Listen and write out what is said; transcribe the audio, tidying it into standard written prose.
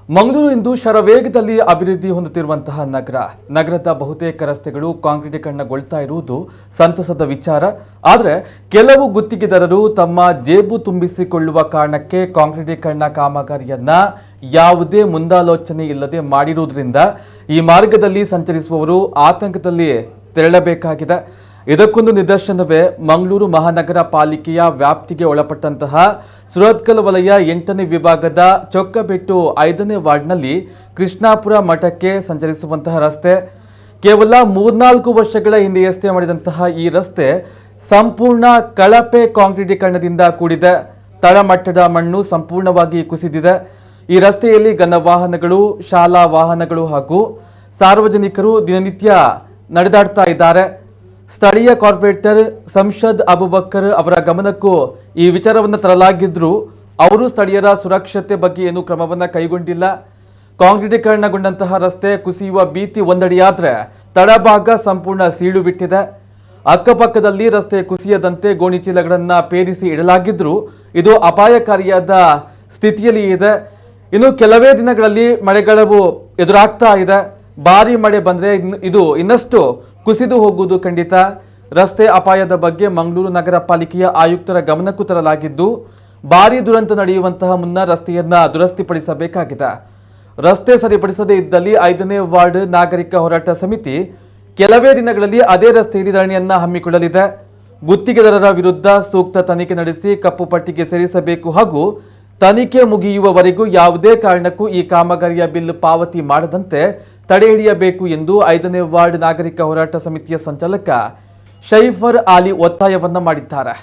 ಮಂಗಳೂರು ಇಂದು ಶರವೇಗದಲ್ಲಿ ಅಭಿವೃದ್ಧಿ ಹೊಂದುತ್ತಿರುವಂತಹ ನಗರದ ಬಹುತೇಕ ರಸ್ತೆಗಳು ಕಾಂಕ್ರೀಟೀಕರಣಗೊಳ್ತಾ ಇರುವುದು ಸಂತಸದ ವಿಚಾರ. ಆದರೆ ಕೆಲವು ಗುತ್ತಿಗೆದಾರರು ತಮ್ಮ ಜೇಬು ತುಂಬಿಸಿಕೊಳ್ಳುವ ಕಾರಣಕ್ಕೆ ಕಾಂಕ್ರೀಟೀಕರಣ ಕಾಮಗಾರಿಯನ್ನ ಯಾವುದೇ ಮುಂದಾಲೋಚನೆ ಇಲ್ಲದೆ ಮಾಡಿರುವುದರಿಂದ ಈ ಮಾರ್ಗದಲ್ಲಿ ಸಂಚರಿಸುವವರು ಆತಂಕದಲ್ಲಿ ತೆರಳಬೇಕಾಗಿದೆ. ಇದಕ್ಕೊಂದು ನಿದರ್ಶನವೇ ಮಂಗಳೂರು ಮಹಾನಗರ ಪಾಲಿಕೆಯ ವ್ಯಾಪ್ತಿಗೆ ಒಳಪಟ್ಟಂತಹ ಸುರತ್ಕಲ್ ವಲಯ 8ನೇ ವಿಭಾಗದ ಚೊಕ್ಕಬೆಟ್ಟು 5ನೇ ವಾರ್ಡ್ನಲ್ಲಿ ಕೃಷ್ಣಾಪುರ ಮಠಕ್ಕೆ ಸಂಚರಿಸುವಂತಹ ರಸ್ತೆ. ಕೇವಲ 3-4 ವರ್ಷಗಳ ಹಿಂದೆಯಷ್ಟೇ ಮಾಡಿದಂತಹ ಈ ರಸ್ತೆ ಸಂಪೂರ್ಣ ಕಳಪೆ ಕಾಂಕ್ರೀಟೀಕರಣದಿಂದ ಕೂಡಿದೆ. ತಳಮಟ್ಟದ ಮಣ್ಣು ಸಂಪೂರ್ಣವಾಗಿ ಕುಸಿದಿದೆ. ಈ ರಸ್ತೆಯಲ್ಲಿ ಘನ ವಾಹನಗಳು, ಶಾಲಾ ವಾಹನಗಳು ಹಾಗೂ ಸಾರ್ವಜನಿಕರು ದಿನನಿತ್ಯ ನಡೆದಾಡ್ತಾ ಇದ್ದಾರೆ. ಸ್ಥಳೀಯ ಕಾರ್ಪೊರೇಟರ್ ಸಂಸದ್ ಅಬುಬಕರ್ ಅವರ ಗಮನಕ್ಕೂ ಈ ವಿಚಾರವನ್ನು ತರಲಾಗಿದ್ದರೂ ಅವರು ಸ್ಥಳೀಯರ ಸುರಕ್ಷತೆ ಬಗ್ಗೆ ಏನೂ ಕ್ರಮವನ್ನು ಕೈಗೊಂಡಿಲ್ಲ. ಕಾಂಕ್ರೀಟೀಕರಣಗೊಂಡಂತಹ ರಸ್ತೆ ಕುಸಿಯುವ ಭೀತಿ ಒಂದಡಿಯಾದರೆ ತಳಭಾಗ ಸಂಪೂರ್ಣ ಸೀಳು ಬಿಟ್ಟಿದೆ. ಅಕ್ಕಪಕ್ಕದಲ್ಲಿ ರಸ್ತೆ ಕುಸಿಯದಂತೆ ಗೋಣಿಚೀಲಗಳನ್ನು ಪೇರಿಸಿ ಇಡಲಾಗಿದ್ದರೂ ಇದು ಅಪಾಯಕಾರಿಯಾದ ಸ್ಥಿತಿಯಲ್ಲಿ ಇದೆ. ಇನ್ನು ಕೆಲವೇ ದಿನಗಳಲ್ಲಿ ಮಳೆಗಾಲವು ಎದುರಾಗ್ತಾ ಇದೆ. ಭಾರಿ ಮಳೆ ಬಂದರೆ ಇದು ಇನ್ನಷ್ಟು ಕುಸಿದು ಹೋಗುವುದು ಖಂಡಿತ. ರಸ್ತೆ ಅಪಾಯದ ಬಗ್ಗೆ ಮಂಗಳೂರು ನಗರ ಪಾಲಿಕೆಯ ಆಯುಕ್ತರ ಗಮನಕ್ಕೂ ತರಲಾಗಿದ್ದು ಭಾರಿ ದುರಂತ ನಡೆಯುವಂತಹ ಮುನ್ನ ರಸ್ತೆಯನ್ನ ದುರಸ್ತಿಪಡಿಸಬೇಕಾಗಿದೆ. ರಸ್ತೆ ಸರಿಪಡಿಸದೇ ಇದ್ದಲ್ಲಿ 5ನೇ ವಾರ್ಡ್ ನಾಗರಿಕ ಹೋರಾಟ ಸಮಿತಿ ಕೆಲವೇ ದಿನಗಳಲ್ಲಿ ಅದೇ ರಸ್ತೆಯಲ್ಲಿ ಧರಣಿಯನ್ನ ಹಮ್ಮಿಕೊಳ್ಳಲಿದೆ. ಗುತ್ತಿಗೆದಾರರ ವಿರುದ್ಧ ಸೂಕ್ತ ತನಿಖೆ ನಡೆಸಿ ಕಪ್ಪು ಪಟ್ಟಿಗೆ ಸೇರಿಸಬೇಕು ಹಾಗೂ ತನಿಖೆ ಮುಗಿಯುವವರೆಗೂ ಯಾವುದೇ ಕಾರಣಕ್ಕೂ ಈ ಕಾಮಗಾರಿಯ ಬಿಲ್ ಪಾವತಿ ಮಾಡದಂತೆ ತಡೆ ಹಿಡಿಯಬೇಕು ಎಂದು 5ನೇ ವಾರ್ಡ್ ನಾಗರಿಕ ಹೋರಾಟ ಸಮಿತಿಯ ಸಂಚಾಲಕ ಶೈಫರ್ ಆಲಿ ಒತ್ತಾಯವನ್ನ ಮಾಡಿದ್ದಾರೆ.